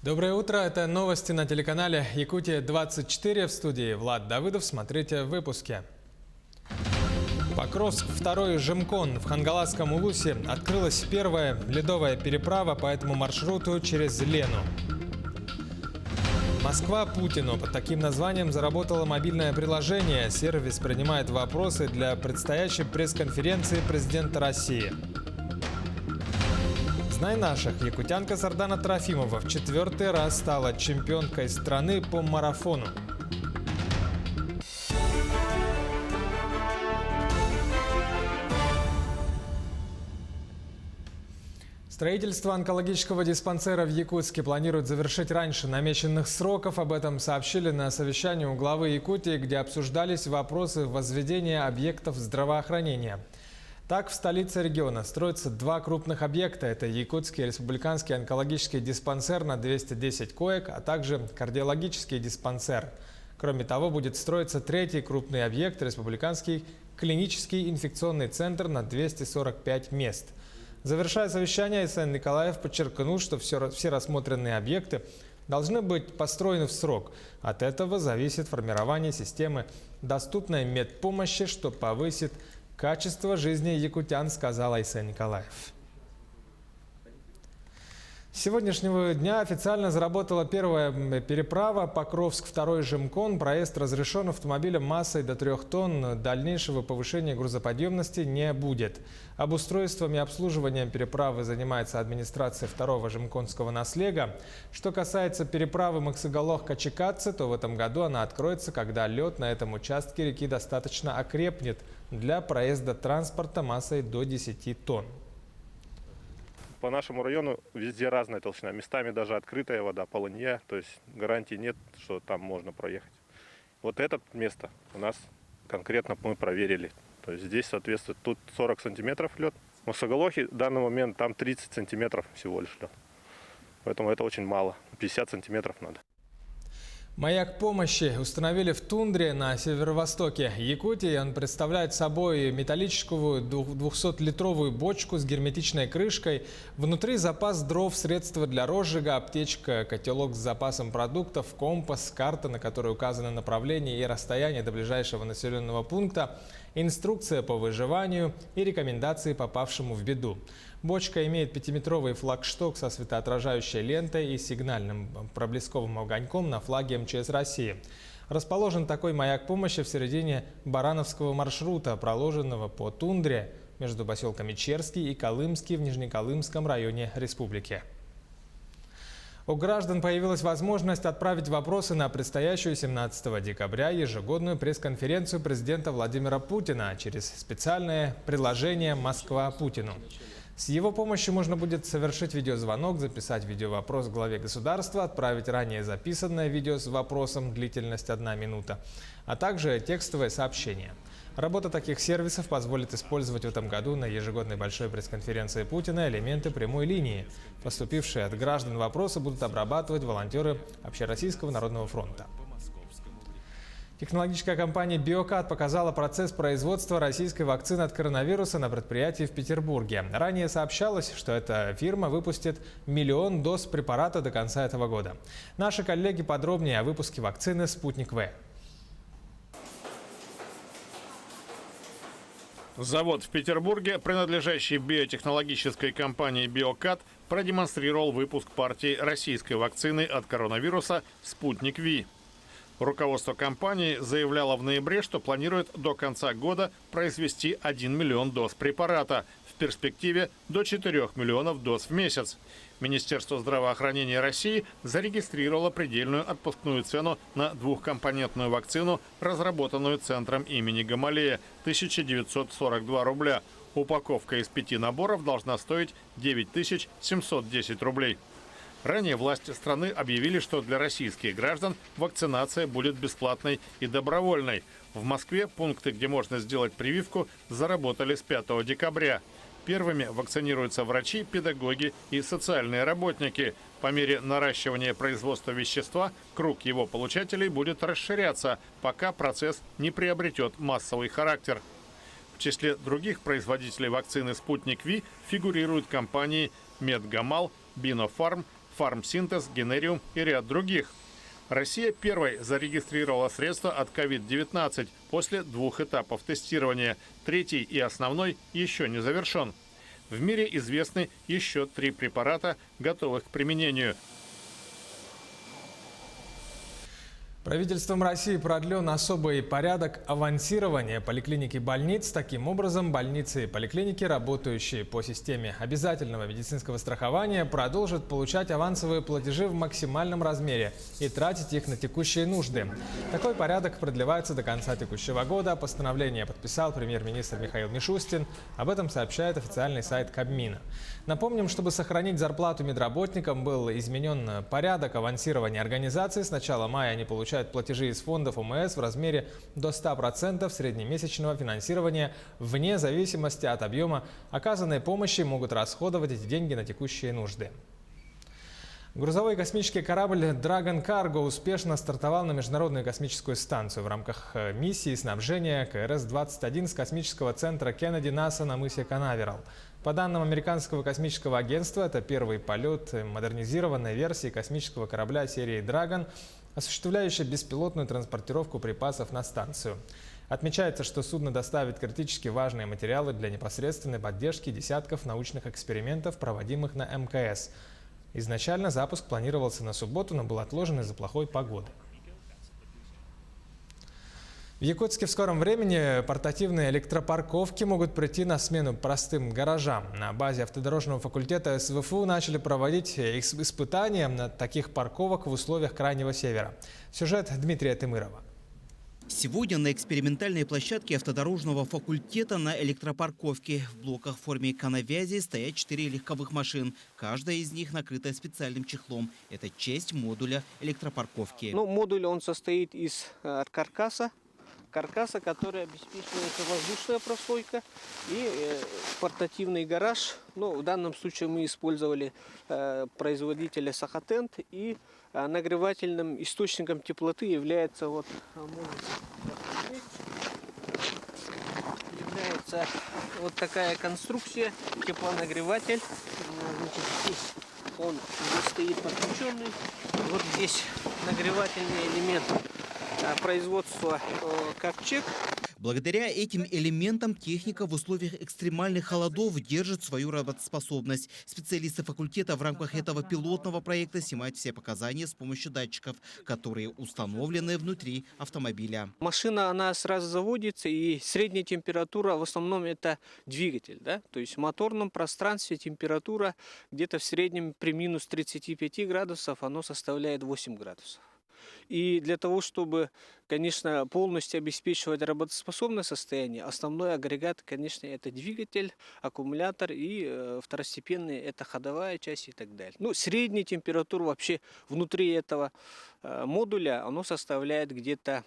Доброе утро, это новости на телеканале Якутия-24, в студии Влад Давыдов. Смотрите в выпуске. Покровск, второй Жемкон. В Хангаласском Улусе открылась первая ледовая переправа по этому маршруту через Лену. Москва Путину. Под таким названием заработало мобильное приложение. Сервис принимает вопросы для предстоящей пресс-конференции президента России. Знай наших. Якутянка Сардана Трофимова в 4-й раз стала чемпионкой страны по марафону. Строительство онкологического диспансера в Якутске планируют завершить раньше намеченных сроков. Об этом сообщили на совещании у главы Якутии, где обсуждались вопросы возведения объектов здравоохранения. Так, в столице региона строятся два крупных объекта. Это Якутский республиканский онкологический диспансер на 210 коек, а также кардиологический диспансер. Кроме того, будет строиться третий крупный объект – республиканский клинический инфекционный центр на 245 мест. Завершая совещание, Айсен Николаев подчеркнул, что все рассмотренные объекты должны быть построены в срок. От этого зависит формирование системы доступной медпомощи, что повысит качество жизни якутян, сказал Айсен Николаев. С сегодняшнего дня официально заработала первая переправа Покровск, второй Жемкон. Проезд разрешен автомобилем массой до 3 тонн. Дальнейшего повышения грузоподъемности не будет. Обустройством и обслуживанием переправы занимается администрация второго Жемконского наслега. Что касается переправы Максыгалох-Качекатце, то в этом году она откроется, когда лед на этом участке реки достаточно окрепнет для проезда транспорта массой до 10 тонн. По нашему району везде разная толщина. Местами даже открытая вода, полынья. То есть гарантии нет, что там можно проехать. Вот это место у нас конкретно мы проверили. То есть здесь соответствует, тут 40 сантиметров лед. В Максыгалохе в данный момент там 30 сантиметров всего лишь лед. Поэтому это очень мало. 50 сантиметров надо. Маяк помощи установили в тундре на северо-востоке Якутии. Он представляет собой металлическую 200-литровую бочку с герметичной крышкой. Внутри запас дров, средства для розжига, аптечка, котелок с запасом продуктов, компас, карта, на которой указано направление и расстояние до ближайшего населенного пункта, инструкция по выживанию и рекомендации попавшему в беду. Бочка имеет 5-метровый флагшток со светоотражающей лентой и сигнальным проблесковым огоньком на флаге МЧС России. Расположен такой маяк помощи в середине Барановского маршрута, проложенного по тундре между поселками Черский и Колымский в Нижнеколымском районе республики. У граждан появилась возможность отправить вопросы на предстоящую 17 декабря ежегодную пресс-конференцию президента Владимира Путина через специальное приложение «Москва Путину». С его помощью можно будет совершить видеозвонок, записать видеовопрос главе государства, отправить ранее записанное видео с вопросом, длительность 1 минута, а также текстовое сообщение. Работа таких сервисов позволит использовать в этом году на ежегодной большой пресс-конференции Путина элементы прямой линии. Поступившие от граждан вопросы будут обрабатывать волонтеры Общероссийского народного фронта. Технологическая компания «Биокат» показала процесс производства российской вакцины от коронавируса на предприятии в Петербурге. Ранее сообщалось, что эта фирма выпустит 1 миллион доз препарата до конца этого года. Наши коллеги подробнее о выпуске вакцины «Спутник-В». Завод в Петербурге, принадлежащий биотехнологической компании «Биокат», продемонстрировал выпуск партии российской вакцины от коронавируса «Спутник-В». Руководство компании заявляло в ноябре, что планирует до конца года произвести 1 миллион доз препарата, в перспективе до 4 миллионов доз в месяц. Министерство здравоохранения России зарегистрировало предельную отпускную цену на двухкомпонентную вакцину, разработанную центром имени Гамалея – 1942 рубля. Упаковка из 5 наборов должна стоить 9710 рублей. Ранее власти страны объявили, что для российских граждан вакцинация будет бесплатной и добровольной. В Москве пункты, где можно сделать прививку, заработали с 5 декабря. Первыми вакцинируются врачи, педагоги и социальные работники. По мере наращивания производства вещества круг его получателей будет расширяться, пока процесс не приобретет массовый характер. В числе других производителей вакцины «Спутник-В» фигурируют компании «Медгамал», «Бинофарм», Фармсинтез, Генериум и ряд других. Россия первой зарегистрировала средства от COVID-19 после 2 этапов тестирования. Третий и основной еще не завершен. В мире известны еще 3 препарата, готовых к применению. Правительством России продлен особый порядок авансирования поликлиник и больниц. Таким образом, больницы и поликлиники, работающие по системе обязательного медицинского страхования, продолжат получать авансовые платежи в максимальном размере и тратить их на текущие нужды. Такой порядок продлевается до конца текущего года. Постановление подписал премьер-министр Михаил Мишустин. Об этом сообщает официальный сайт Кабмина. Напомним, чтобы сохранить зарплату медработникам, был изменен порядок авансирования организаций. С начала мая они получают платежи из фондов ОМС в размере до 100% среднемесячного финансирования вне зависимости от объема оказанной помощи, могут расходовать эти деньги на текущие нужды. Грузовой космический корабль Dragon Cargo успешно стартовал на Международную космическую станцию в рамках миссии снабжения КРС-21 с космического центра Кеннеди НАСА на мысе Канаверал. По данным американского космического агентства, это первый полет модернизированной версии космического корабля серии Dragon, осуществляющий беспилотную транспортировку припасов на станцию. Отмечается, что судно доставит критически важные материалы для непосредственной поддержки десятков научных экспериментов, проводимых на МКС. Изначально запуск планировался на субботу, но был отложен из-за плохой погоды. В Якутске в скором времени портативные электропарковки могут прийти на смену простым гаражам. На базе автодорожного факультета СВФУ начали проводить испытания на таких парковок в условиях Крайнего Севера. Сюжет Дмитрия Тымырова. Сегодня на экспериментальной площадке автодорожного факультета на электропарковке в блоках в форме канавязи стоят 4 легковых машин. Каждая из них накрыта специальным чехлом. Это часть модуля электропарковки. Модуль он состоит из каркаса, который обеспечивается воздушная прослойка и портативный гараж. В данном случае мы использовали производителя Сахатент, и нагревательным источником теплоты является вот такая конструкция, теплонагреватель. Здесь он стоит подключенный. Вот здесь нагревательный элемент производства ковчег. Благодаря этим элементам техника в условиях экстремальных холодов держит свою работоспособность. Специалисты факультета в рамках этого пилотного проекта снимают все показания с помощью датчиков, которые установлены внутри автомобиля. Машина, она сразу заводится, и средняя температура в основном это двигатель. Да? То есть в моторном пространстве температура где-то в среднем при минус 35 градусов, оно составляет 8 градусов. И для того, чтобы, конечно, полностью обеспечивать работоспособное состояние, основной агрегат, конечно, это двигатель, аккумулятор, и второстепенные это ходовая часть и так далее. Средняя температура вообще внутри этого модуля, оно составляет где-то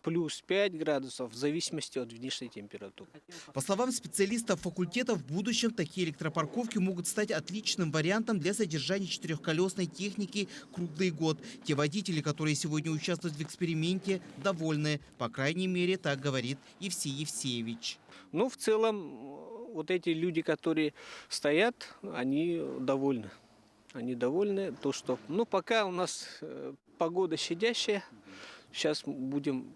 плюс 5 градусов в зависимости от внешней температуры. По словам специалистов факультета, в будущем такие электропарковки могут стать отличным вариантом для содержания четырехколесной техники круглый год. Те водители, которые сегодня участвуют в эксперименте, довольны. По крайней мере, так говорит Евсей Евсеевич. В целом, вот эти люди, которые стоят, они довольны. Они довольны, что пока у нас погода щадящая. Сейчас будем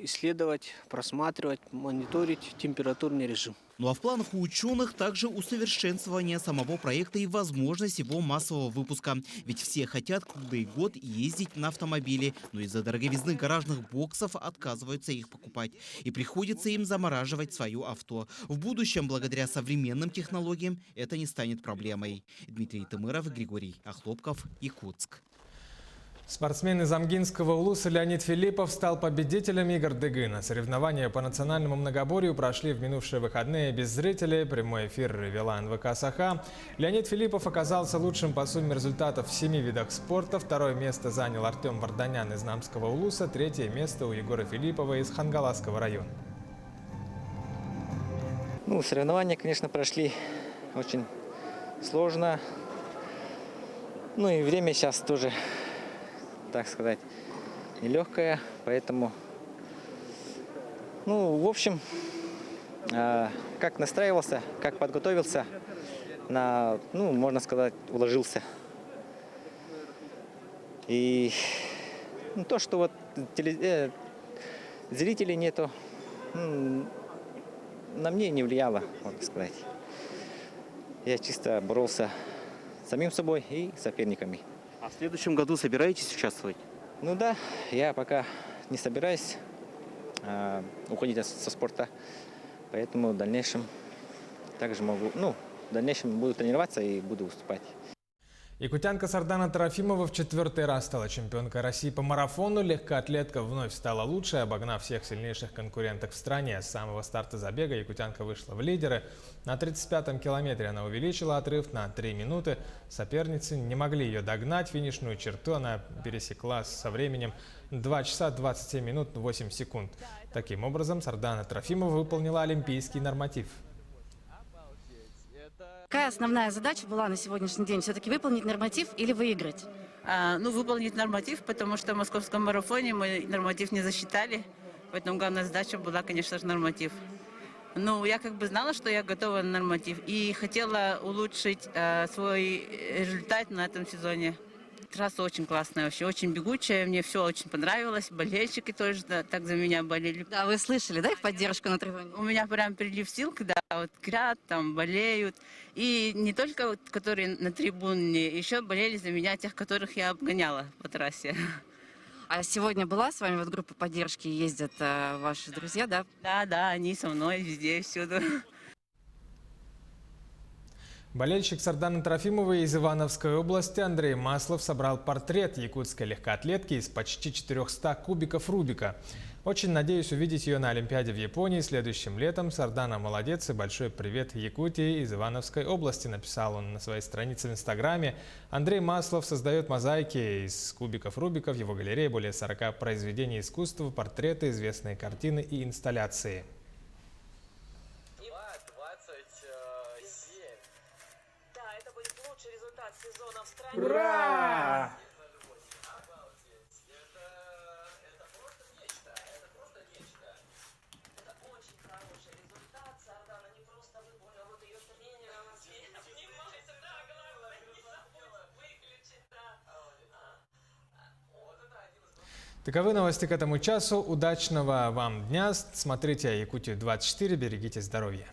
исследовать, просматривать, мониторить температурный режим. А в планах у ученых также усовершенствование самого проекта и возможность его массового выпуска. Ведь все хотят круглый год ездить на автомобиле, но из-за дороговизны гаражных боксов отказываются их покупать. И приходится им замораживать свое авто. В будущем, благодаря современным технологиям, это не станет проблемой. Дмитрий Тымыров, Григорий Охлопков, Якутск. Спортсмен из Амгинского Улуса Леонид Филиппов стал победителем игр Дыгына. Соревнования по национальному многоборью прошли в минувшие выходные без зрителей. Прямой эфир вела НВК «Саха». Леонид Филиппов оказался лучшим по сумме результатов в 7 видах спорта. Второе место занял Артем Варданян из Намского Улуса. Третье место у Егора Филиппова из Хангаласского района. Соревнования, конечно, прошли очень сложно. И время сейчас тоже, так сказать, нелегкое, поэтому, в общем, как настраивался, как подготовился, можно сказать, уложился. И то, что вот зрителей нету, на мне не влияло, можно сказать. Я чисто боролся с самим собой и соперниками. А в следующем году собираетесь участвовать? Ну да, я пока не собираюсь уходить со спорта, поэтому в дальнейшем также могу, в дальнейшем буду тренироваться и буду выступать. Якутянка Сардана Трофимова в 4-й раз стала чемпионкой России по марафону. Легкоатлетка вновь стала лучшей, обогнав всех сильнейших конкуренток в стране. С самого старта забега якутянка вышла в лидеры. На 35-м километре она увеличила отрыв на 3 минуты. Соперницы не могли ее догнать. Финишную черту она пересекла со временем 2 часа 27 минут 8 секунд. Таким образом, Сардана Трофимова выполнила олимпийский норматив. Какая основная задача была на сегодняшний день? Все-таки выполнить норматив или выиграть? Выполнить норматив, потому что в московском марафоне мы норматив не засчитали. Поэтому главная задача была, конечно же, норматив. Я знала, что я готова на норматив. И хотела улучшить свой результат на этом сезоне. Трасса очень классная вообще, очень бегучая. Мне все очень понравилось. Болельщики тоже так за меня болели. Да, вы слышали, да, их поддержку на трибуне? У меня прям прилив сил, когда крят, болеют. И не только которые на трибуне, еще болели за меня тех, которых я обгоняла по трассе. А сегодня была с вами группа поддержки, ездят ваши друзья, да? Да, они со мной везде и всюду. Болельщик Сарданы Трофимовой из Ивановской области Андрей Маслов собрал портрет якутской легкоатлетки из почти 400 кубиков Рубика. Очень надеюсь увидеть ее на Олимпиаде в Японии следующим летом. Сардана молодец и большой привет Якутии из Ивановской области, написал он на своей странице в Инстаграме. Андрей Маслов создает мозаики из кубиков Рубика. В его галерее более 40 произведений искусства, портреты, известные картины и инсталляции. Это будет лучший результат сезона в стране. Ура! Это просто нечто. Это очень хороший результат. Сардана не просто выполнила, вот ее тренер, она с ней обнимается. Да, главное, не забудь выключить. Таковы новости к этому часу. Удачного вам дня. Смотрите Якутию 24. Берегите здоровья.